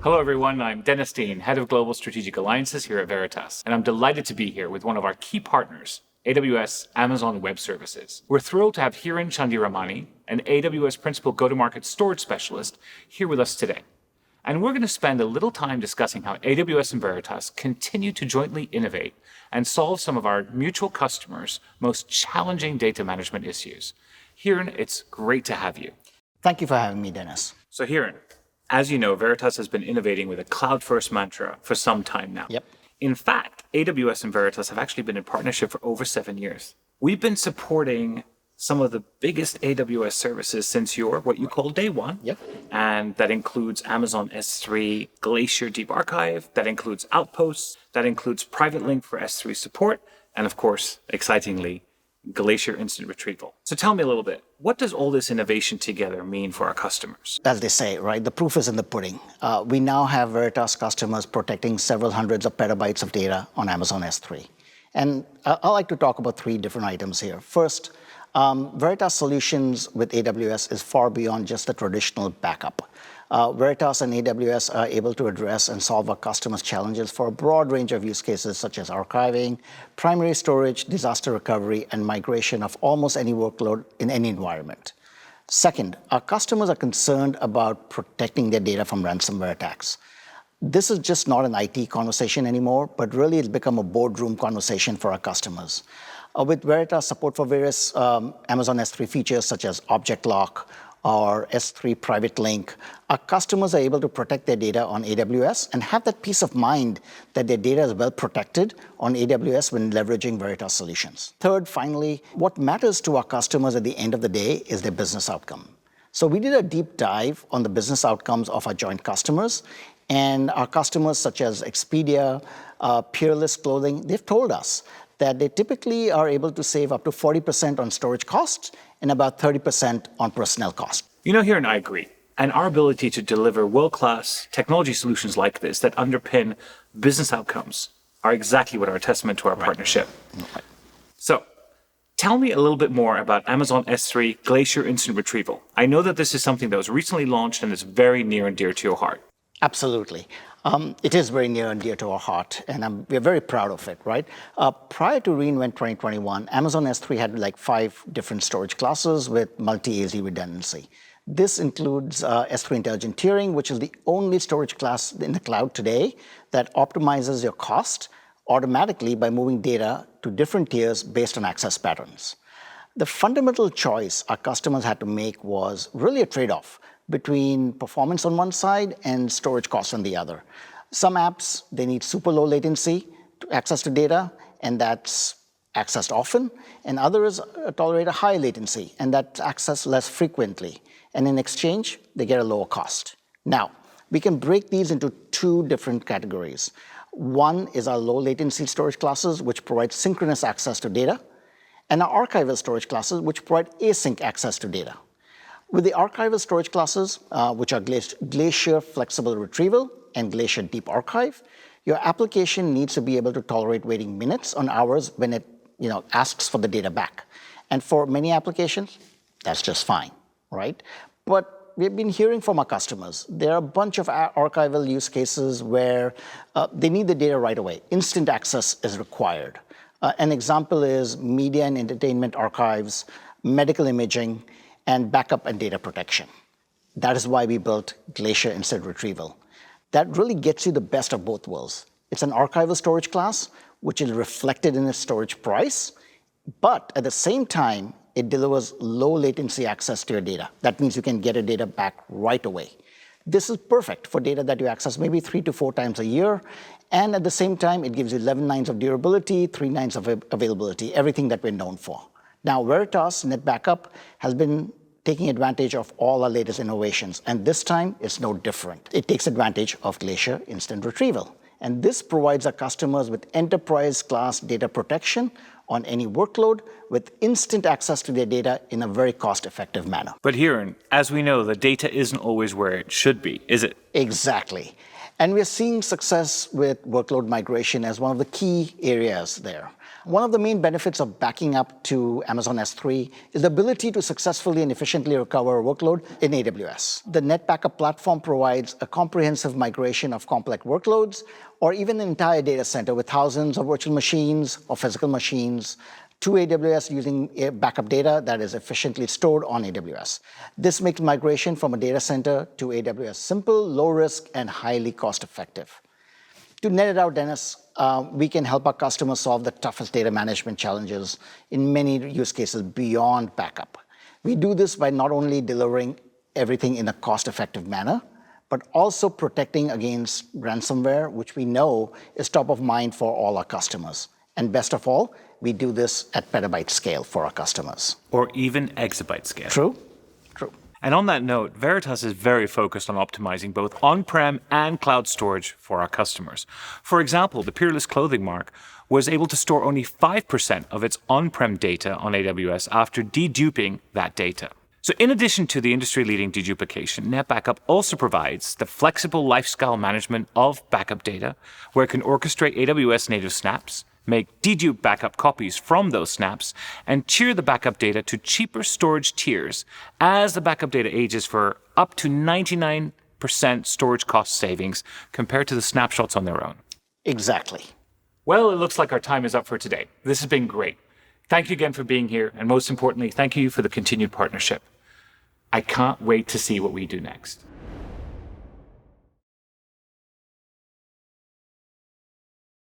Hello, everyone. I'm Dennis Dean, Head of Global Strategic Alliances here at Veritas, and I'm delighted to be here with one of our key partners, AWS Amazon Web Services. We're thrilled to have Hiran Chandiramani, an AWS Principal Go-to-Market Storage Specialist, here with us today. And we're going to spend a little time discussing how AWS and Veritas continue to jointly innovate and solve some of our mutual customers' most challenging data management issues. Hiran, it's great to have you. Thank you for having me, Dennis. So Hiran, as you know, Veritas has been innovating with a cloud-first mantra for some time now. Yep. In fact, AWS and Veritas have actually been in partnership for over 7 years. We've been supporting some of the biggest AWS services since what you call day one. Yep. And that includes Amazon S3 Glacier Deep Archive, that includes Outposts, that includes Private Link for S3 support, and of course, excitingly, Glacier Instant Retrieval. So tell me a little bit, what does all this innovation together mean for our customers? As they say, right, the proof is in the pudding. We now have Veritas customers protecting several hundreds of petabytes of data on Amazon S3. And I like to talk about 3 different items here. First, Veritas solutions with AWS is far beyond just the traditional backup. Veritas and AWS are able to address and solve our customers' challenges for a broad range of use cases such as archiving, primary storage, disaster recovery, and migration of almost any workload in any environment. Second, our customers are concerned about protecting their data from ransomware attacks. This is just not an IT conversation anymore, but really it's become a boardroom conversation for our customers. With Veritas support for various Amazon S3 features such as Object Lock or S3 Private Link, our customers are able to protect their data on AWS and have that peace of mind that their data is well protected on AWS when leveraging Veritas solutions. Third, finally, what matters to our customers at the end of the day is their business outcome. So we did a deep dive on the business outcomes of our joint customers, and our customers such as Expedia, Peerless Clothing, they've told us that they typically are able to save up to 40% on storage costs and about 30% on personnel costs. You know, Hiran, I agree. And our ability to deliver world-class technology solutions like this that underpin business outcomes are exactly what are a testament to our partnership. Right. So tell me a little bit more about Amazon S3 Glacier Instant Retrieval. I know that this is something that was recently launched and is very near and dear to your heart. Absolutely. It is very near and dear to our heart, and we're very proud of it, right? Prior to reInvent 2021, Amazon S3 had like 5 different storage classes with multi-AZ redundancy. This includes S3 Intelligent Tiering, which is the only storage class in the cloud today that optimizes your cost automatically by moving data to different tiers based on access patterns. The fundamental choice our customers had to make was really a trade-off between performance on one side and storage costs on the other. Some apps, they need super low latency to access to data, and that's accessed often, and others tolerate a high latency, and that's accessed less frequently. And in exchange, they get a lower cost. Now, we can break these into 2 different categories. One is our low latency storage classes, which provide synchronous access to data, and our archival storage classes, which provide async access to data. With the archival storage classes, which are Glacier Flexible Retrieval and Glacier Deep Archive, your application needs to be able to tolerate waiting minutes or hours when it asks for the data back. And for many applications, that's just fine, right? But we've been hearing from our customers, there are a bunch of archival use cases where they need the data right away. Instant access is required. An example is media and entertainment archives, medical imaging, and backup and data protection. That is why we built Glacier Instant Retrieval. That really gets you the best of both worlds. It's an archival storage class, which is reflected in its storage price, but at the same time, it delivers low latency access to your data. That means you can get your data back right away. This is perfect for data that you access maybe 3 to 4 times a year, and at the same time, it gives you 11 nines of durability, 3 nines of availability, everything that we're known for. Now, Veritas NetBackup has been taking advantage of all our latest innovations, and this time it's no different. It takes advantage of Glacier Instant Retrieval, and this provides our customers with enterprise-class data protection on any workload with instant access to their data in a very cost-effective manner. But Hiran, as we know, the data isn't always where it should be, is it? Exactly. And we're seeing success with workload migration as one of the key areas there. One of the main benefits of backing up to Amazon S3 is the ability to successfully and efficiently recover a workload in AWS. The NetBackup platform provides a comprehensive migration of complex workloads, or even an entire data center with thousands of virtual machines or physical machines to AWS using backup data that is efficiently stored on AWS. This makes migration from a data center to AWS simple, low risk, and highly cost effective. To net it out, Dennis, we can help our customers solve the toughest data management challenges in many use cases beyond backup. We do this by not only delivering everything in a cost-effective manner, but also protecting against ransomware, which we know is top of mind for all our customers. And best of all, we do this at petabyte scale for our customers. Or even exabyte scale. True. And on that note, Veritas is very focused on optimizing both on-prem and cloud storage for our customers. For example, the Peerless Clothing Mark was able to store only 5% of its on-prem data on AWS after deduping that data. So in addition to the industry-leading deduplication, NetBackup also provides the flexible lifecycle management of backup data, where it can orchestrate AWS native snaps, make dedupe backup copies from those snaps, and tier the backup data to cheaper storage tiers as the backup data ages for up to 99% storage cost savings compared to the snapshots on their own. Exactly. Well, it looks like our time is up for today. This has been great. Thank you again for being here, and most importantly, thank you for the continued partnership. I can't wait to see what we do next.